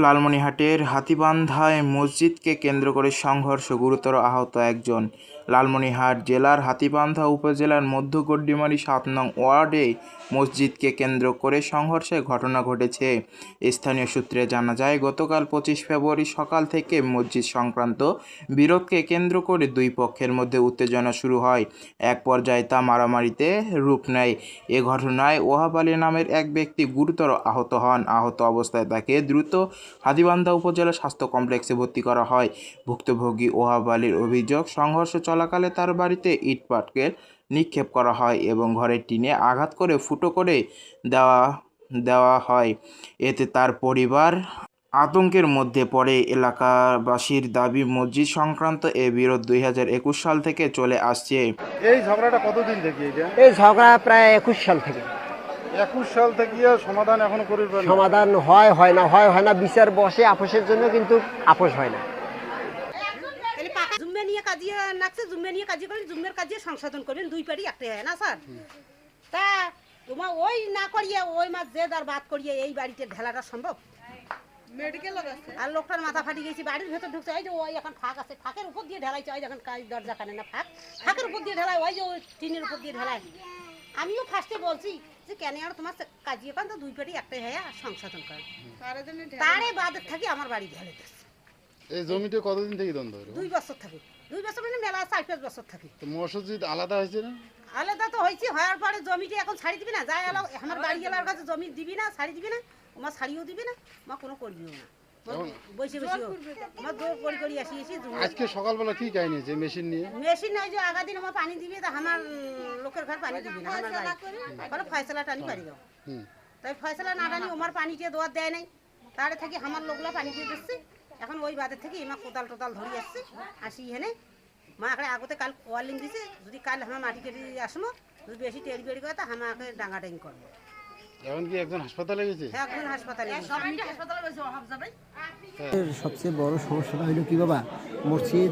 লালমনিরহাটের হাতীবান্ধায় মসজিদকে কেন্দ্র করে সংঘর্ষ, গুরুতর আহত একজন। লালমনিরহাট জেলার হাতীবান্ধা উপজেলার মধ্য গড্ডিমারী ৭ নং ওয়ার্ডে মসজিদকে কেন্দ্র করে সংঘর্ষের ঘটনা ঘটেছে। স্থানীয় সূত্রে জানা যায়, গতকাল ২৫ ফেব্রুয়ারি সকাল থেকে মসজিদ সংক্রান্ত বিরোধকে কেন্দ্র করে দুই পক্ষের মধ্যে উত্তেজনা শুরু হয়। এক পর্যায়ে তা মারামারিতে রূপ নেয়। এ ঘটনায় ওহাব আলী নামের এক ব্যক্তি গুরুতর আহত হন। আহত অবস্থায় তাকে দ্রুত হাতীবান্ধা উপজেলা স্বাস্থ্য কমপ্লেক্সে ভর্তি করা হয়। ভুক্তভোগী ওহাব আলীর অভিযোগ, সংঘর্ষ চলাকালে তার বাড়িতে ইটপাটকেল নিক্ষেপ করা হয় এবং ঘরের টিনে আঘাত করে ফুটো করে দেওয়া হয়। এতে তার পরিবার আতঙ্কের মধ্যে পড়ে। এলাকাবাসীর দাবি, মসজিদ সংক্রান্ত এ বিরোধ ২০২১ সাল থেকে চলে আসছে। এই ঝগড়াটা কতদিন থেকে? এই ঝগড়া প্রায় ২১ সাল থেকে। ২১ সাল থেকে সমাধান এখনো করিবেন? সমাধান হয় না, বিচার বসে আপোষের জন্য, কিন্তু আপোষ হয় না। জুম্মে নিয়ে কাজিয়ে নাকছে, জুম্মে নিয়ে কাজিয়ে করেন, জুম্মের কাজিয়ে সংশোধন করবেন, দুই পারি একটা হয় না স্যার। তা তোমার ওই না করিয়ে ওই মাছ যে তার বাদ করিয়ে এই বাড়িতে ঢেলাটা সম্ভব? মেডিকেল আর লোকটার মাথা ফাটি গেছে, বাড়ির ভেতর ঢুকছে। ওই যে ওই এখন ফাঁক আছে, ফাঁকের উপর দিয়ে ঢেলাইছে। ওই যখন দরজা কানে না, ফাঁকের উপর দিয়ে ঢেলায়, ওই যে ওই টিনের উপর দিয়ে ঢেলায়। আমিও ফার্স্টে বলছি যে কেন আর তোমার কাজিয়ে পান, তো দুই পারি একটাই হয় সংশোধন করেন। তারে বাদের থাকি আমার বাড়ি ঢেলে দিচ্ছে। এই জমিতে কতদিন থেকে দ্বন্দ্ব? 2 বছর থাকে। 2 বছর মানে মেলা 4-5 বছর থাকে। তো মসজিদ আলাদা হয়েছে না? আলাদা তো হয়েছে, হওয়ার পরে জমিটি এখন ছাড়ি দিবি না, যাই এলো আমার বাড়ি এলার কাছে জমি দিবি না, ছাড়ি দিবি না, ওমা ছাড়িও দিবি না, মা কোনো করবিও না। বসে আমার দৌড় করি আসি। আজকে সকালবেলা কি কাহিনী হয়েছে মেশিন নিয়ে? মেশিন নাই যে আগা দিন আমার পানি দিবি, তা আমার লোকের ঘর পানি দিবি না, আমার বাড়ি ফয়সলা টানি পারি দাও। তাই ফয়সলা না টানি ওমার পানিতে দোয়ার দেয় নাই, তারে থাকি আমার লোকলা পানি দিয়ে দিচ্ছে। এখন ওই বাদের থেকে এমা কোদাল টোদাল ধরি আসছে, আসি এখানে মা আগে আগতে কাল ওয়ার্লিং দিছে, যদি কাল আমার মাটি কেটে আসবো, যদি বেশি টেড়ি বেড়ি করে তা আমাকে ডাঙাডাঙি করবো। এখন কি একজন হাসপাতালে গেছে? হ্যাঁ, একজন হাসপাতালে সবচেয়ে বড় সমস্যাটা হলো কি বাবা, মসজিদ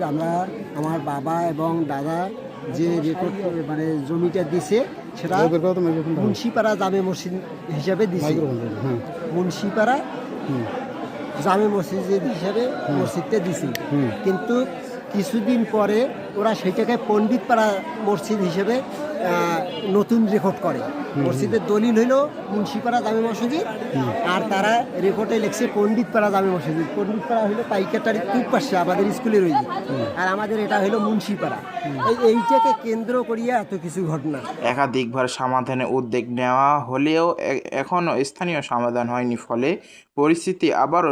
আমার বাবা এবং দাদা যে রেকর্ড মানে জমিটা দিছে, সেটা মুন্সিপাড়া জামে মসজিদ হিসাবে দিছে। মুন্সিপাড়া জামে মসজিদ হিসাবে মসজিদটা দিছে, কিন্তু কিছুদিন পরে ওরা সেইটাকে পণ্ডিতপাড়া মসজিদ হিসেবে নতুন রেকর্ড করে। মসজিদের দলিল হইল মুন্সিপাড়া জামে মসজিদ, আর তারা রেকর্ডে লিখছে পণ্ডিতপাড়া জামে মসজিদ। পণ্ডিতপাড়া হইলো পাইকাটারি খুব পাশে আমাদের স্কুলের ওই, আর আমাদের এটা হইলো মুন্সিপাড়া। এইটাকে কেন্দ্র করিয়া এত কিছু ঘটনা। একাধিকবার সমাধানে উদ্যোগ নেওয়া হলেও এখনও স্থানীয় সমাধান হয়নি, ফলে পরিস্থিতি আবারও